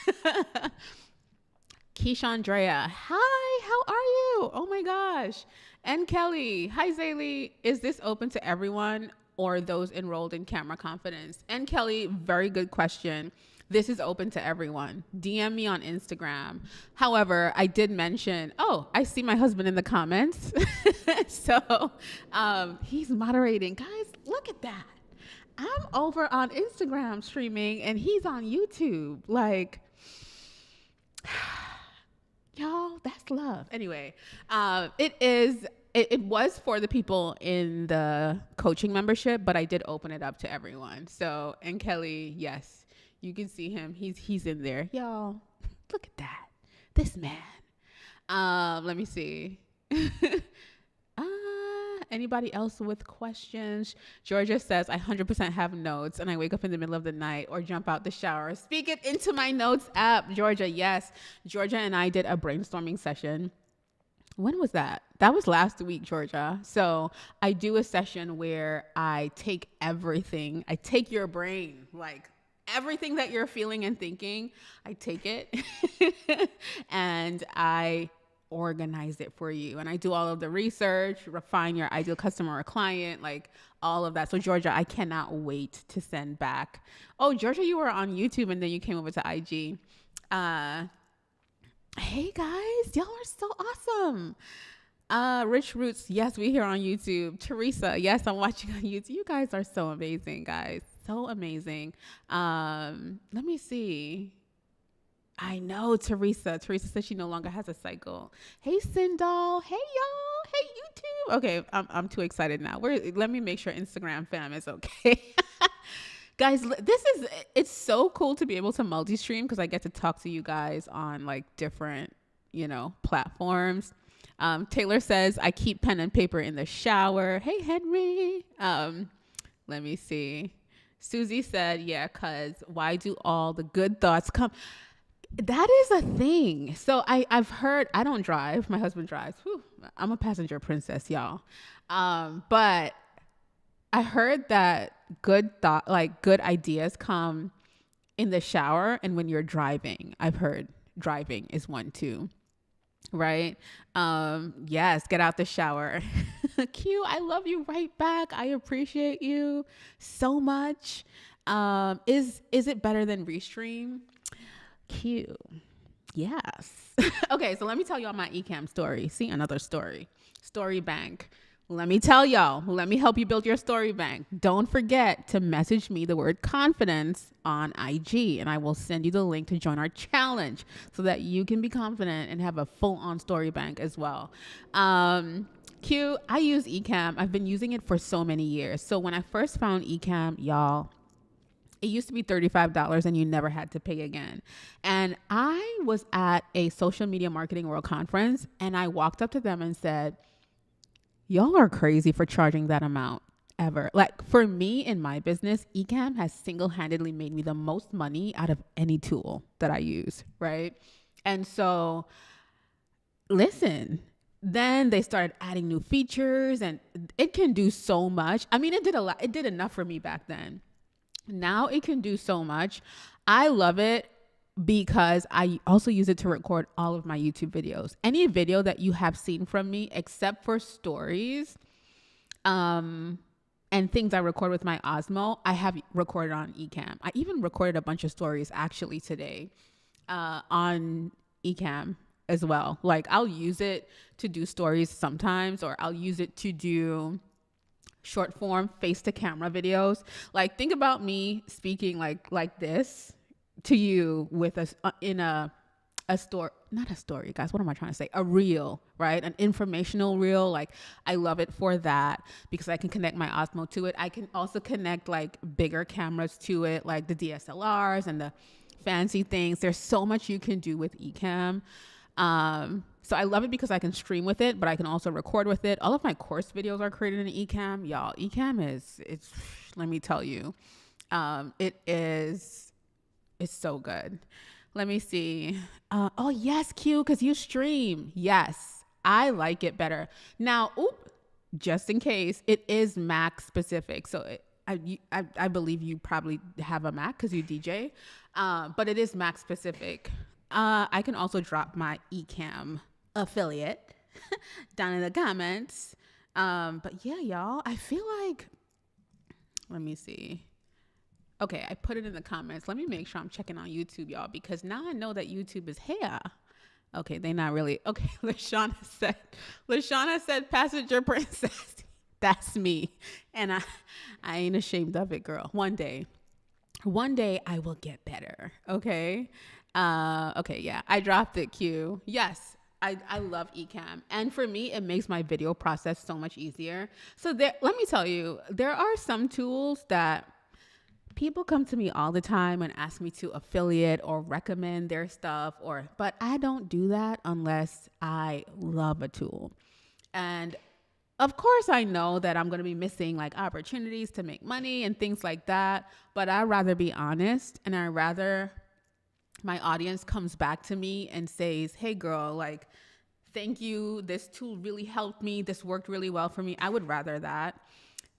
Keishandrea. Hi, how are you? Oh my gosh. And Kelly. Hi, Zaylee. Is this open to everyone or those enrolled in Camera Confidence? And Kelly, very good question. This is open to everyone. DM me on Instagram. However, I did mention, I see my husband in the comments. So he's moderating. Guys, look at that. I'm over on Instagram streaming and he's on YouTube. Like, y'all, that's love. Anyway, it was for the people in the coaching membership, but I did open it up to everyone. So, and Kelly, yes. You can see him. He's in there. Y'all, look at that. This man. Let me see. Anybody else with questions? Georgia says, I 100% have notes and I wake up in the middle of the night or jump out the shower. Speak it into my notes app. Georgia, yes. Georgia and I did a brainstorming session. When was that? That was last week, Georgia. So I do a session where I take everything. I take your brain, like everything that you're feeling and thinking, I take it and I organize it for you. And I do all of the research, refine your ideal customer or client, like all of that. So Georgia, I cannot wait to send back. Oh, Georgia, you were on YouTube and then you came over to IG. Hey guys, y'all are so awesome. Rich Roots, yes, we here on YouTube. Teresa, yes, I'm watching on YouTube. You guys are so amazing, guys. so amazing. Let me see. I know Teresa. Teresa says she no longer has a cycle. Hey, Sindal. Hey, y'all. Hey, YouTube. Okay, I'm too excited now. Let me make sure Instagram fam is okay. Guys, it's so cool to be able to multi-stream because I get to talk to you guys on like different, platforms. Taylor says, I keep pen and paper in the shower. Hey, Henry. Let me see. Susie said, yeah, because why do all the good thoughts come? That is a thing. So I've heard, I don't drive. My husband drives. Whew, I'm a passenger princess, y'all. But I heard that good ideas come in the shower and when you're driving. I've heard driving is one too. Right? Yes, get out the shower. Q, I love you right back. I appreciate you so much. Is it better than Restream? Q. Yes. Okay, so let me tell y'all my Ecamm story. See, another story. Story bank. Let me tell y'all. Let me help you build your story bank. Don't forget to message me the word confidence on IG, and I will send you the link to join our challenge so that you can be confident and have a full-on story bank as well. Q, I use Ecamm. I've been using it for so many years. So when I first found Ecamm, y'all, it used to be $35 and you never had to pay again. And I was at a social media marketing world conference and I walked up to them and said, y'all are crazy for charging that amount ever. Like for me in my business, Ecamm has single-handedly made me the most money out of any tool that I use, right? And so listen, then they started adding new features and it can do so much. I mean, it did a lot. It did enough for me back then. Now it can do so much. I love it because I also use it to record all of my YouTube videos. Any video that you have seen from me, except for stories, and things I record with my Osmo, I have recorded on Ecamm. I even recorded a bunch of stories actually today, on Ecamm as well. Like I'll use it to do stories sometimes, or I'll use it to do short form face to camera videos. Like think about me speaking like this to you with a story, not a story, guys. What am I trying to say? A reel, right? An informational reel. Like I love it for that because I can connect my Osmo to it. I can also connect like bigger cameras to it, like the DSLRs and the fancy things. There's so much you can do with Ecamm. So I love it because I can stream with it, but I can also record with it. All of my course videos are created in Ecamm. Y'all, Ecamm it's, let me tell you, it's so good. Let me see. Oh yes, Q, because you stream. Yes, I like it better. Now, just in case, it is Mac specific. So I believe you probably have a Mac because you DJ, but it is Mac specific. I can also drop my Ecamm affiliate down in the comments. But yeah, y'all, I feel like, let me see. Okay, I put it in the comments. Let me make sure I'm checking on YouTube, y'all, because now I know that YouTube is here. Okay, they not really. Okay, Lashana said passenger princess. That's me. And I ain't ashamed of it, girl. One day I will get better. Okay. Okay, yeah, I dropped it, Q. Yes, I love Ecamm. And for me, it makes my video process so much easier. So let me tell you, there are some tools that people come to me all the time and ask me to affiliate or recommend their stuff, but I don't do that unless I love a tool. And of course, I know that I'm going to be missing like opportunities to make money and things like that, but I'd rather be honest, and I'd rather my audience comes back to me and says, hey girl, like, thank you. This tool really helped me. This worked really well for me. I would rather that.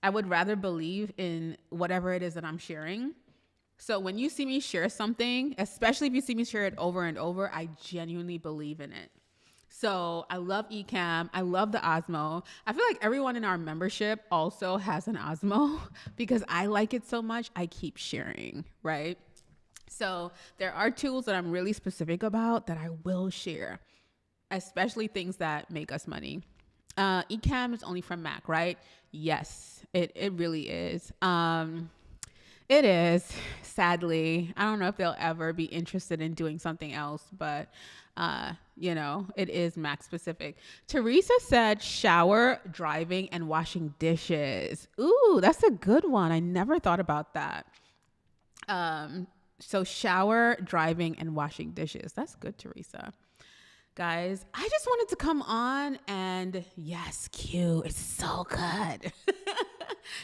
I would rather believe in whatever it is that I'm sharing. So when you see me share something, especially if you see me share it over and over, I genuinely believe in it. So I love Ecamm. I love the Osmo. I feel like everyone in our membership also has an Osmo because I like it so much. I keep sharing, right? So there are tools that I'm really specific about that I will share, especially things that make us money. Ecamm is only from Mac, right? Yes, it really is. It is, sadly. I don't know if they'll ever be interested in doing something else, but it is Mac specific. Teresa said shower, driving, and washing dishes. Ooh, that's a good one. I never thought about that. So shower, driving, and washing dishes. That's good, Teresa. Guys, I just wanted to come on and yes, Q, it's so good.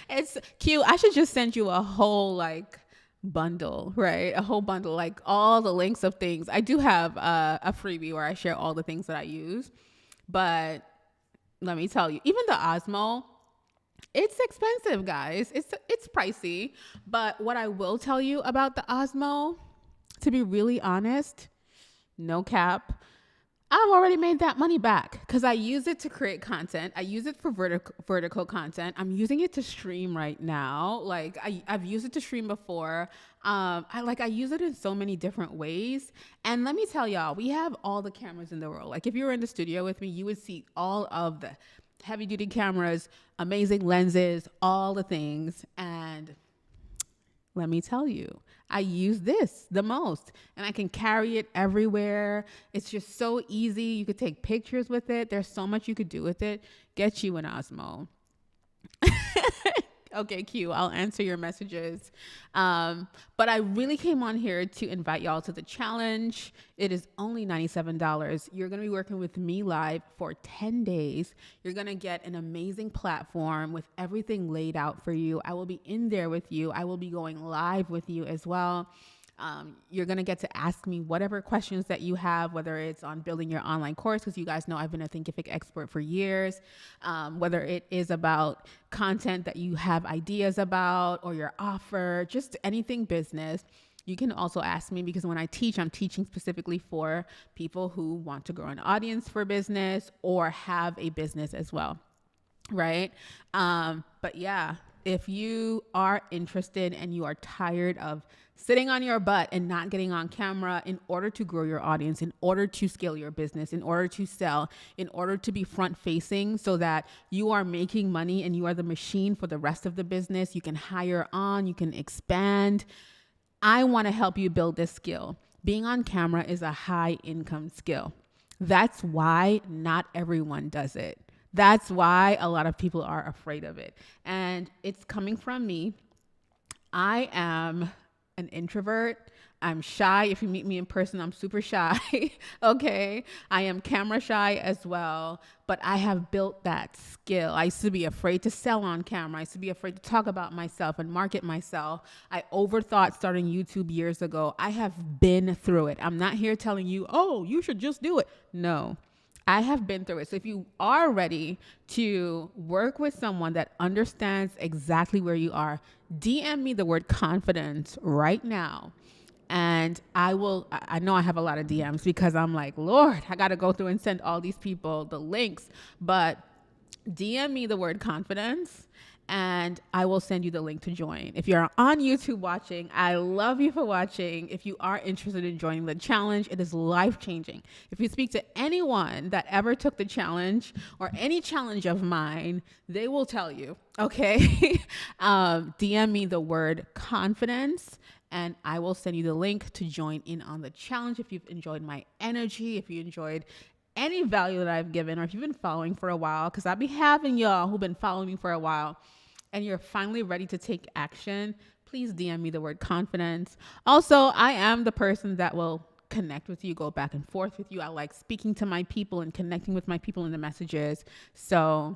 It's Q. I should just send you a whole like bundle, right? A whole bundle, like all the links of things. I do have a freebie where I share all the things that I use, but let me tell you, even the Osmo, it's expensive, guys. It's pricey, but what I will tell you about the Osmo, to be really honest, no cap, I've already made that money back because I use it to create content. I use it for vertical content. I'm using it to stream right now. Like I've used it to stream before. I use it in so many different ways. And let me tell y'all, we have all the cameras in the world. Like if you were in the studio with me, you would see all of the heavy duty cameras, amazing lenses, all the things. And let me tell you, I use this the most and I can carry it everywhere. It's just so easy. You could take pictures with it. There's so much you could do with it. Get you an Osmo. Okay, Q, I'll answer your messages. But I really came on here to invite y'all to the challenge. It is only $97. You're going to be working with me live for 10 days. You're going to get an amazing platform with everything laid out for you. I will be in there with you. I will be going live with you as well. You're going to get to ask me whatever questions that you have, whether it's on building your online course, because you guys know I've been a Thinkific expert for years, whether it is about content that you have ideas about or your offer, just anything business. You can also ask me because when I teach, I'm teaching specifically for people who want to grow an audience for business or have a business as well. Right. But yeah, if you are interested and you are tired of sitting on your butt and not getting on camera in order to grow your audience, in order to scale your business, in order to sell, in order to be front facing so that you are making money and you are the machine for the rest of the business, you can hire on, you can expand. I want to help you build this skill. Being on camera is a high income skill. That's why not everyone does it. That's why a lot of people are afraid of it. And it's coming from me. I am an introvert. I'm shy. If you meet me in person, I'm super shy. Okay. I am camera shy as well, but I have built that skill. I used to be afraid to sell on camera. I used to be afraid to talk about myself and market myself. I overthought starting YouTube years ago. I have been through it. I'm not here telling you, oh, you should just do it. No. I have been through it. So if you are ready to work with someone that understands exactly where you are, DM me the word confidence right now. And I know I have a lot of DMs because I'm like, Lord, I got to go through and send all these people the links, but DM me the word confidence and I will send you the link to join. If you're on YouTube watching, I love you for watching. If you are interested in joining the challenge, it is life-changing. If you speak to anyone that ever took the challenge or any challenge of mine, they will tell you, okay? DM me the word confidence and I will send you the link to join in on the challenge. If you've enjoyed my energy, if you enjoyed any value that I've given, or if you've been following for a while, because I'll be having y'all who've been following me for a while and you're finally ready to take action, please DM me the word confidence. Also, I am the person that will connect with you, go back and forth with you. I like speaking to my people and connecting with my people in the messages. So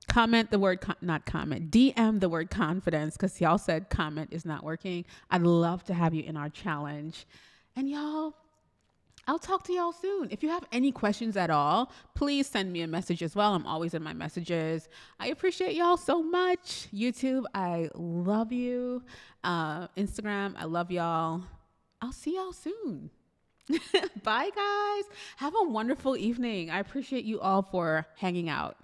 comment the word, not comment, DM the word confidence, because y'all said comment is not working. I'd love to have you in our challenge. And y'all, I'll talk to y'all soon. If you have any questions at all, please send me a message as well. I'm always in my messages. I appreciate y'all so much. YouTube, I love you. Instagram, I love y'all. I'll see y'all soon. Bye, guys. Have a wonderful evening. I appreciate you all for hanging out.